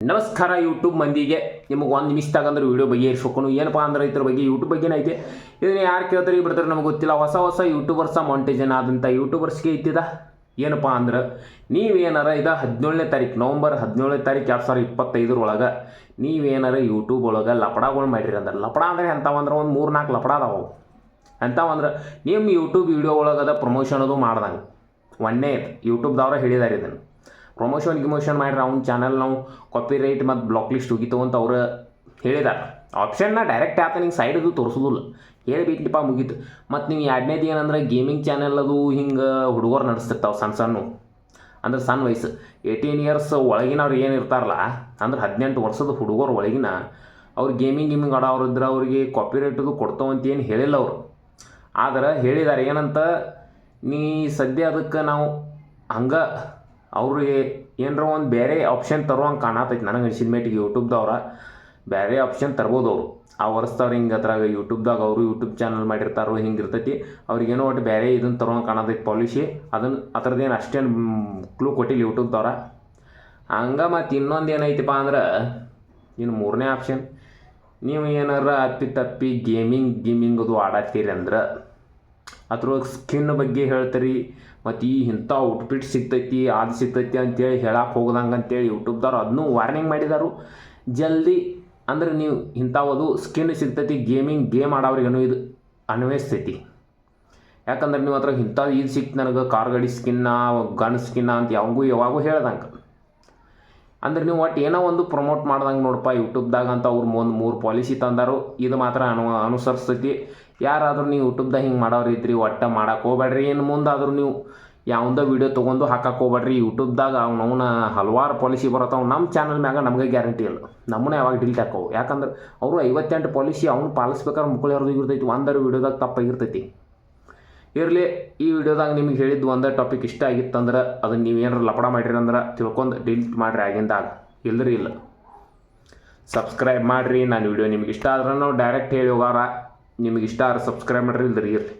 ನಮಸ್ಕಾರ ಯೂಟ್ಯೂಬ್ ಮಂದಿಗೆ ನಿಮಗೆ ಒಂದು ನಿಮಿಷದಾಗಂದ್ರೆ ವೀಡಿಯೋ ಬಗೆಹರಿಸ್ಬೇಕು ಏನಪ್ಪ ಅಂದ್ರೆ ಇದ್ರ ಬಗ್ಗೆ ಯೂಟ್ಯೂಬ್ ಬಗ್ಗೆನೇ ಐತೆ. ಇದನ್ನು ಯಾರು ಕೇಳ್ತಾರೆ ಬಿಡ್ತಾರೆ ನಮಗೆ ಗೊತ್ತಿಲ್ಲ. ಹೊಸ ಯೂಟ್ಯೂಬರ್ಸ ಮಾಂಟೇಜನ್ ಆದಂಥ ಯೂಟ್ಯೂಬರ್ಸ್ಗೆ ಐತಿದ ಏನಪ್ಪ ಅಂದ್ರೆ ನೀವೇನಾರ ಇದು 17ನೇ ತಾರೀಕು ನವಂಬರ್ 17ನೇ ತಾರೀಕು 2025 ನೀವೇನಾರ ಯೂಟ್ಯೂಬ್ ಒಳಗೆ ಲಪಡಾಗಳು ಮಾಡಿರಿ ಅಂದ್ರೆ ಲಪಡ ಅಂದರೆ ಎಂಥವಂದ್ರೆ ಒಂದು 3-4 ಲಪಡ ಅದಾವು. ಎಂಥವಂದ್ರೆ ನಿಮ್ಮ ಯೂಟ್ಯೂಬ್ ವೀಡಿಯೋ ಒಳಗದ ಪ್ರಮೋಷನ್ ಅದು ಮಾಡ್ದಂಗೆ ಒಂದೇ ಯೂಟ್ಯೂಬ್ದವ್ರ ಹೇಳಿದಾರೆ ಇದನ್ನು ಪ್ರಮೋಷನ್ ಮಾಡಿರಿ ಅವ್ನ ಚಾನಲ್ ನಾವು ಕಾಪಿ ರೈಟ್ ಮತ್ತು ಬ್ಲಾಕ್ ಲಿಸ್ಟ್ ಹೋಗಿತ್ತು ಅಂತ ಅವ್ರು ಹೇಳಿದಾರೆ. ಆಪ್ಷನ್ನ ಡೈರೆಕ್ಟ್ ಆತ ನಿಂಗೆ ಸೈಡದು ತೋರಿಸೋದಿಲ್ಲ, ಹೇಳಿಬಿಟ್ಟಿಪ್ಪ ಮುಗೀತು. ಮತ್ತು ನೀವು ಎರಡನೇದು ಏನಂದ್ರೆ ಗೇಮಿಂಗ್ ಚಾನಲ್ ಅದು ಹಿಂಗೆ ಹುಡುಗರು ನಡೆಸ್ತಿರ್ತಾವೆ ಸಣ್ಣ ಅಂದ್ರೆ ಸಣ್ಣ ವಯಸ್ಸು 18 ಇಯರ್ಸ್ ಒಳಗಿನವ್ರು ಏನು ಇರ್ತಾರಲ್ಲ ಅಂದ್ರೆ 18 ವರ್ಷದ ಹುಡುಗರು ಒಳಗಿನ ಅವ್ರು ಗೇಮಿಂಗ್ ಆಡೋರು ಇದ್ರೆ ಅವ್ರಿಗೆ ಕಾಪಿ ರೈಟದು ಕೊಡ್ತಾವಂತ ಏನು ಹೇಳಿಲ್ಲ ಅವರು. ಆದ್ರೆ ಹೇಳಿದ್ದಾರೆ ಏನಂತ ನೀ ಸದ್ಯ ಅದಕ್ಕೆ ನಾವು ಹಂಗೆ ಅವ್ರಿಗೆ ಏನರ ಒಂದು ಬೇರೆ ಆಪ್ಷನ್ ತರುವಂಗೆ ಕಾಣತೈತಿ. ನನಗೆ ಅನಿಸಿದ ಮೇಟಿಗೆ ಯೂಟ್ಯೂಬ್ದವ್ರ ಬೇರೆ ಆಪ್ಷನ್ ತರ್ಬೋದು ಅವರು. ಆ ವರ್ಷದವ್ರು ಹಿಂಗೆ ಅದ್ರಾಗ ಯೂಟ್ಯೂಬ್ದಾಗ ಅವರು ಯೂಟ್ಯೂಬ್ ಚಾನಲ್ ಮಾಡಿರ್ತಾರೋ ಹಿಂಗೆ ಇರ್ತೈತಿ. ಅವ್ರಿಗೇನೋ ಒಟ್ಟು ಬೇರೆ ಇದನ್ನು ತರುವಂಗೆ ಕಾಣತೈತಿ ಪಾಲಿಸಿ. ಅದನ್ನು ಅದ್ರದ್ದೇನು ಅಷ್ಟೇನು ಕ್ಲೂ ಕೊಟ್ಟಿಲ್ಲ ಯೂಟ್ಯೂಬ್ದವ್ರ. ಹಂಗೆ ಮತ್ತು ಇನ್ನೊಂದು ಏನೈತಿಪ್ಪ ಅಂದ್ರೆ ಇನ್ನು 3ನೇ ಆಪ್ಷನ್ ನೀವು ಏನಾರ ಅಪ್ಪಿ ಗೇಮಿಂಗ್ ಅದು ಆಡತ್ತೀರಿ ಅಂದ್ರೆ ಅದ್ರೊಳಗೆ ಸ್ಕಿನ್ ಬಗ್ಗೆ ಹೇಳ್ತೀರಿ ಮತ್ತು ಇಂಥ ಔಟ್ಫಿಟ್ ಸಿಗ್ತೈತಿ ಅದು ಸಿಗ್ತೈತಿ ಅಂತೇಳಿ ಹೇಳಕ್ಕೆ ಹೋಗ್ದಂಗೆ ಅಂತೇಳಿ ಯೂಟ್ಯೂಬ್ದವ್ರು ಅದನ್ನೂ ವಾರ್ನಿಂಗ್ ಮಾಡಿದಾರು. ಜಲ್ದಿ ಅಂದ್ರೆ ನೀವು ಇಂಥವದು ಸ್ಕಿನ್ ಸಿಗ್ತೈತಿ ಗೇಮ್ ಆಡೋರಿಗೇನು ಇದು ಅನ್ವಯಿಸ್ತೈತಿ. ಯಾಕಂದ್ರೆ ನೀವು ಅದ್ರಾಗ ಇಂಥ ಇದು ಸಿಕ್ತು ನನಗೆ ಕಾರ್ ಗಾಡಿ ಸ್ಕಿನ್ನ ಗನ್ ಸ್ಕಿನ್ನ ಅಂತ ಯಾವಾಗೂ ಹೇಳ್ದಂಗೆ ಅಂದ್ರೆ ನೀವು ಒಟ್ಟು ಏನೋ ಒಂದು ಪ್ರಮೋಟ್ ಮಾಡ್ದಂಗೆ ನೋಡಪ್ಪ ಯೂಟ್ಯೂಬ್ದಾಗ ಅಂತ ಅವ್ರು ಒಂದು 3 ಪಾಲಿಸಿ ತಂದಾರು. ಇದು ಮಾತ್ರ ಅನುಸರಿಸ್ತೈತಿ. ಯಾರಾದರೂ ನೀವು ಯೂಟ್ಯೂಬ್ದಾಗ ಹಿಂಗೆ ಮಾಡೋರು ಇದ್ರಿ ಒಟ್ಟು ಮಾಡಕ್ಕೆ ಹೋಗ್ಬೇಡ್ರಿ. ಇನ್ನು ಮುಂದಾದರೂ ನೀವು ಯಾವುದೋ ವೀಡಿಯೋ ತೊಗೊಂಡು ಹಾಕಕ್ಕೆ ಹೋಗ್ಬೇಡ್ರಿ. ಯೂಟ್ಯೂಬ್ದಾಗ ಅವನ ಹಲವಾರು ಪಾಲಿಸಿ ಬರತ್ತಾವೆ. ನಮ್ಮ ಚಾನಲ್ ಮ್ಯಾಗ ನಮಗೆ ಗ್ಯಾರಂಟಿ ಇಲ್ಲ, ನಮ್ಮನ್ನ ಯಾವಾಗ ಡಿಲೀಟ್ ಹಾಕವು. ಯಾಕಂದ್ರೆ ಅವರು 58 ಪಾಲಿಸಿ ಅವ್ನು ಪಾಲಿಸ್ಬೇಕಾದ್ರೆ ಮುಕ್ಕಳಿರೋದು ಇರ್ತೈತಿ. ಒಂದರ ವೀಡಿಯೋದಾಗ ತಪ್ಪಾಗಿರ್ತೈತಿ. ಇರಲಿ, ಈ ವಿಡಿಯೋದಾಗ ನಿಮಗೆ ಹೇಳಿದ್ದು ಒಂದೇ ಟಾಪಿಕ್ ಇಷ್ಟ ಆಗಿತ್ತಂದ್ರೆ ಅದನ್ನು ನೀವು ಏನಾರು ಲಪಡ ಮಾಡಿರಿ ಅಂದ್ರೆ ತಿಳ್ಕೊಂಡು ಡಿಲೀಟ್ ಮಾಡಿರಿ ಆಗಿಂದಾಗ. ಇಲ್ಲರಿ ಇಲ್ಲ, ಸಬ್ಸ್ಕ್ರೈಬ್ ಮಾಡಿರಿ. ನಾನು ವಿಡಿಯೋ ನಿಮ್ಗೆ ಇಷ್ಟ ಆದ್ರೆ ನಾವು ಡೈರೆಕ್ಟ್ ಹೇಳಿ ಹೋಗಾರ ನಿಮಗೆ ಇಷ್ಟ ಆದ್ರೆ ಸಬ್ಸ್ಕ್ರೈಬ್ ಮಾಡಿರಿ. ಇಲ್ದ್ರಿ ಇರ್ರಿ.